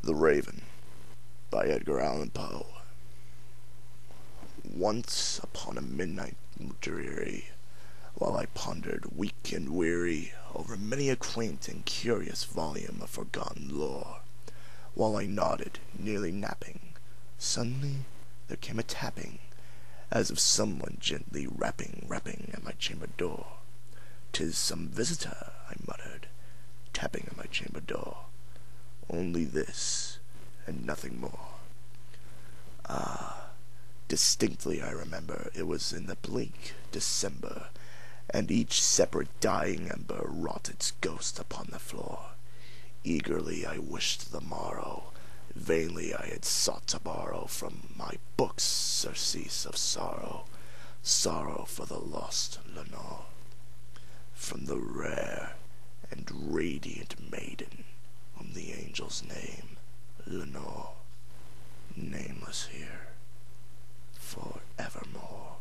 The Raven by Edgar Allan Poe. Once upon a midnight dreary, while I pondered weak and weary over many a quaint and curious volume of forgotten lore, while I nodded, nearly napping, suddenly there came a tapping, as of someone gently rapping at my chamber door. "'Tis some visitor," I muttered, tapping at my chamber door. Only this, and nothing more. Distinctly I remember it was in the bleak December, and each separate dying ember wrought its ghost upon the floor. Eagerly I wished the morrow, vainly I had sought to borrow from my books surcease of sorrow, sorrow for the lost Lenore, from the rare and radiant maiden whom the angels name Lenore, nameless here forevermore.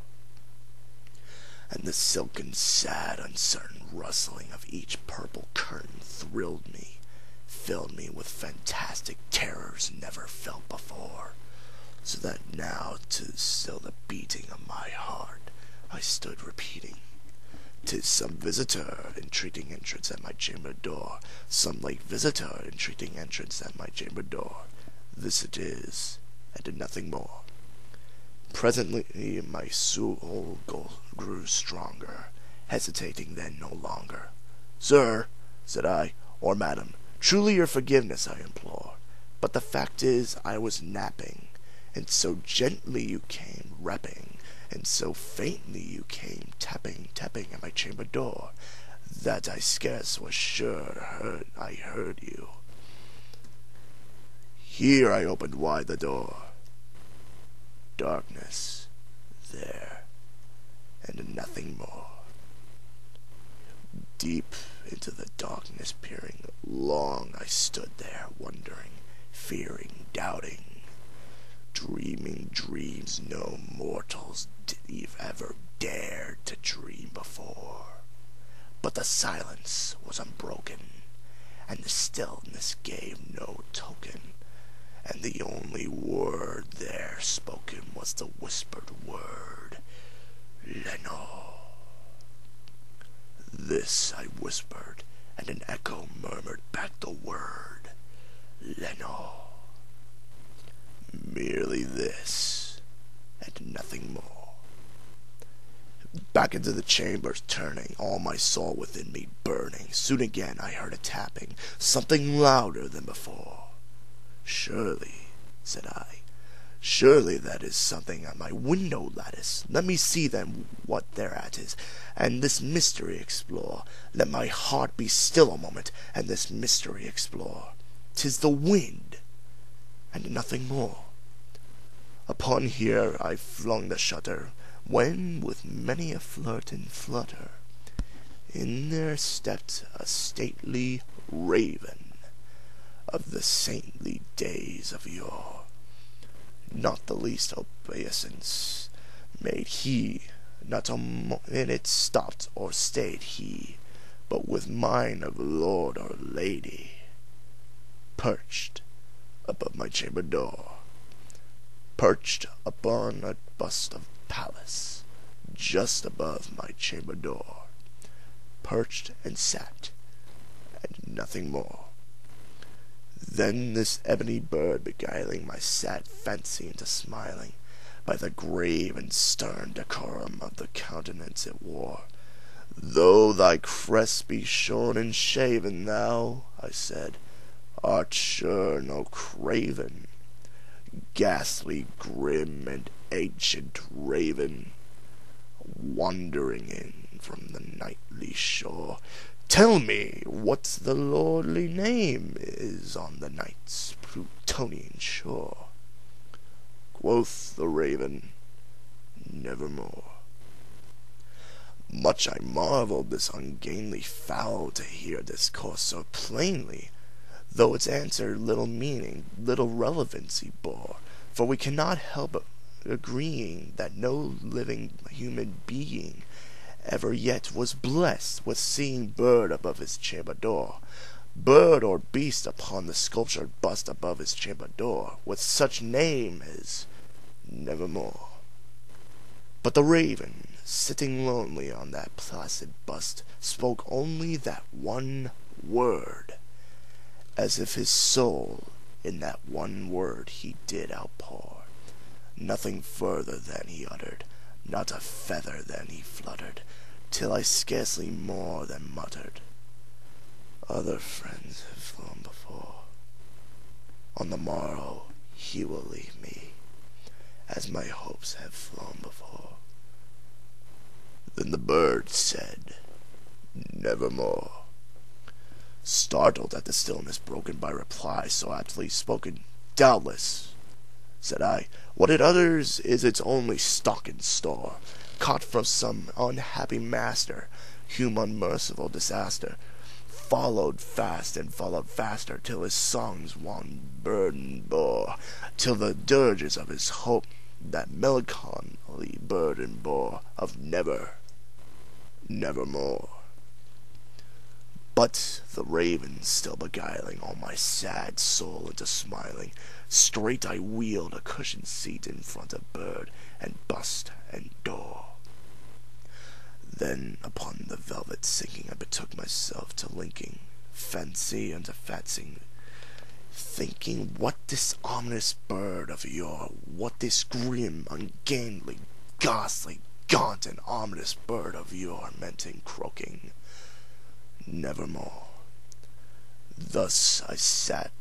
And the silken, sad, uncertain rustling of each purple curtain thrilled me, filled me with fantastic terrors never felt before, so that now 'tis still the beating of my heart I stood repeating. "'Tis some visitor entreating entrance at my chamber door, some late visitor entreating entrance at my chamber door. This it is, and nothing more." Presently my soul grew stronger, hesitating then no longer. "Sir," said I, "or madam, truly your forgiveness I implore, but the fact is I was napping, and so gently you came rapping, and so faintly you came tapping at my chamber door, that I scarce was sure I heard you." Here I opened wide the door. Darkness there, and nothing more. Deep into the darkness peering, long I stood there, wondering, fearing, doubting, dreaming dreams no mortals ever dared to dream before. But the silence was unbroken, and the stillness gave no token, and the only word there spoken was the whispered word, "Lenore." This I whispered, and an echo murmured back the word, "Lenore." Merely this, and nothing more. Back into the chamber turning, all my soul within me burning, soon again I heard a tapping, something louder than before. "Surely," said I, "surely that is something at my window lattice. Let me see then what thereat is, and this mystery explore. Let my heart be still a moment, and this mystery explore. 'Tis the wind, and nothing more." Upon here I flung the shutter, when, with many a flirt and flutter, in there stepped a stately raven of the saintly days of yore. Not the least obeisance made he, not a minute stopped or stayed he, but with mine of lord or lady, perched above my chamber door, perched upon a bust of Pallas, just above my chamber door, perched and sat, and nothing more. Then this ebony bird beguiling my sad fancy into smiling, by the grave and stern decorum of the countenance it wore. "Though thy crest be shorn and shaven, thou," I said, "art sure no craven, ghastly, grim, and ancient raven, wandering in from the nightly shore. Tell me what the lordly name is on the night's Plutonian shore." Quoth the raven, "Nevermore." Much I marveled this ungainly fowl to hear discourse so plainly, though its answer little meaning, little relevancy bore, for we cannot help agreeing that no living human being ever yet was blessed with seeing bird above his chamber door, bird or beast upon the sculptured bust above his chamber door, with such name as Nevermore. But the raven, sitting lonely on that placid bust, spoke only that one word, as if his soul in that one word he did outpour. Nothing further than he uttered, not a feather than he fluttered, till I scarcely more than muttered, Other friends have flown before. On the morrow he will leave me, as my hopes have flown before. Then the bird said, Nevermore. Startled at the stillness broken by reply so aptly spoken, Doubtless, said I, what it utters is its only stock and store, caught from some unhappy master, whom unmerciful disaster followed fast and followed faster, till his songs one burden bore, till the dirges of his hope that melancholy burden bore of nevermore. But the raven still beguiling all my sad soul into smiling, straight I wheeled a cushioned seat in front of bird and bust and door. Then upon the velvet sinking I betook myself to linking fancy unto fancy, thinking what this ominous bird of yore, what this grim, ungainly, ghastly, gaunt, and ominous bird of yore meant in croaking Nevermore. Thus I sat,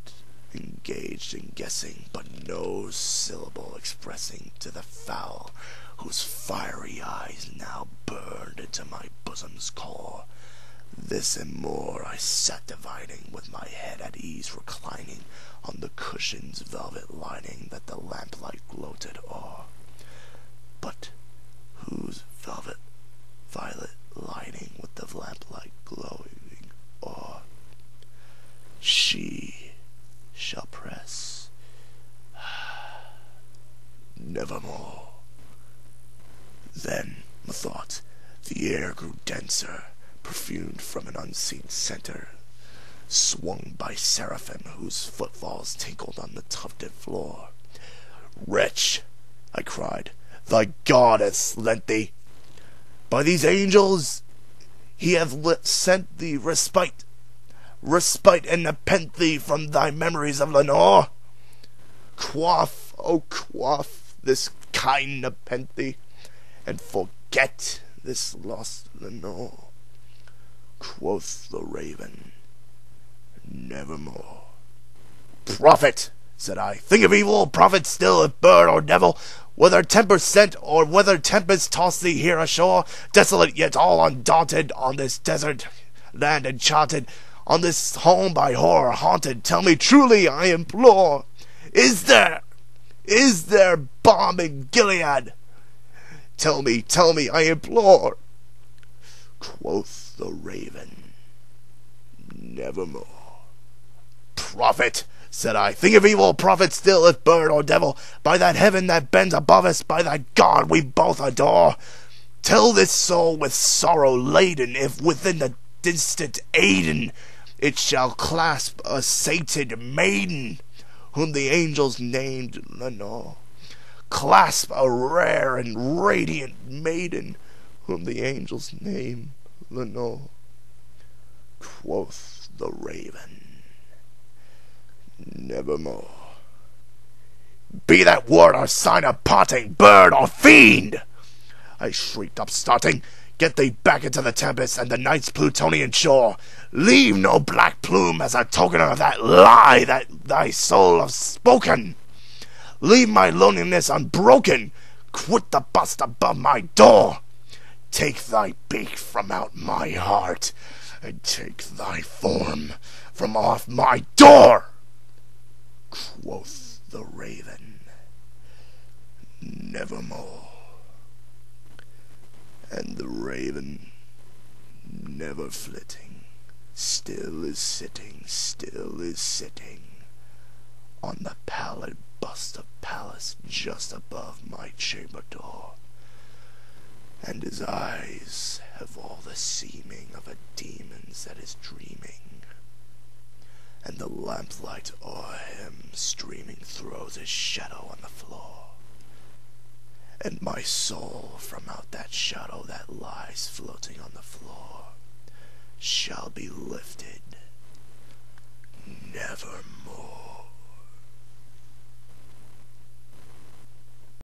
engaged in guessing, but no syllable expressing to the fowl, whose fiery eyes now burned into my bosom's core. This and more I sat divining, with my head at ease reclining on the cushion's velvet lining that the lamplight gloated o'er. But whose velvet violet lining with the lamplight glowing o'er? She shall press nevermore. Then, methought, the air grew denser, perfumed from an unseen center, swung by seraphim whose footfalls tinkled on the tufted floor. Wretch, I cried, thy God hath lent thee. By these angels he hath sent thee respite and nepent thee from thy memories of Lenore. Quaff, oh quaff, this kind nepent thee, and forget this lost Lenore. Quoth the raven, Nevermore. Prophet, said I, think of evil, prophet still, if bird or devil, whether temper sent or whether tempest tossed thee here ashore, desolate yet all undaunted, on this desert land enchanted, on this home by horror haunted, tell me truly, I implore, is there balm in Gilead? Tell me, I implore. Quoth the raven, Nevermore. Prophet, said I, think of evil, prophet still, if bird or devil, by that heaven that bends above us, by that God we both adore, tell this soul with sorrow laden, if within the distant Aden it shall clasp a sated maiden, whom the angels named Lenore. Clasp a rare and radiant maiden, whom the angels named Lenore. Quoth the raven, Nevermore. Be that word or sign of parting, bird or fiend! I shrieked, upstarting. Get thee back into the tempest and the night's Plutonian shore. Leave no black plume as a token of that lie that thy soul hath spoken. Leave my loneliness unbroken. Quit the bust above my door. Take thy beak from out my heart, and take thy form from off my door. Quoth the raven, Nevermore. And the raven, never flitting, still is sitting on the pallid bust of Pallas just above my chamber door, and his eyes have all the seeming of a demon's that is dreaming, and the lamplight o'er him streaming throws his shadow on the floor. And my soul from out that shadow that lies floating on the floor shall be lifted nevermore.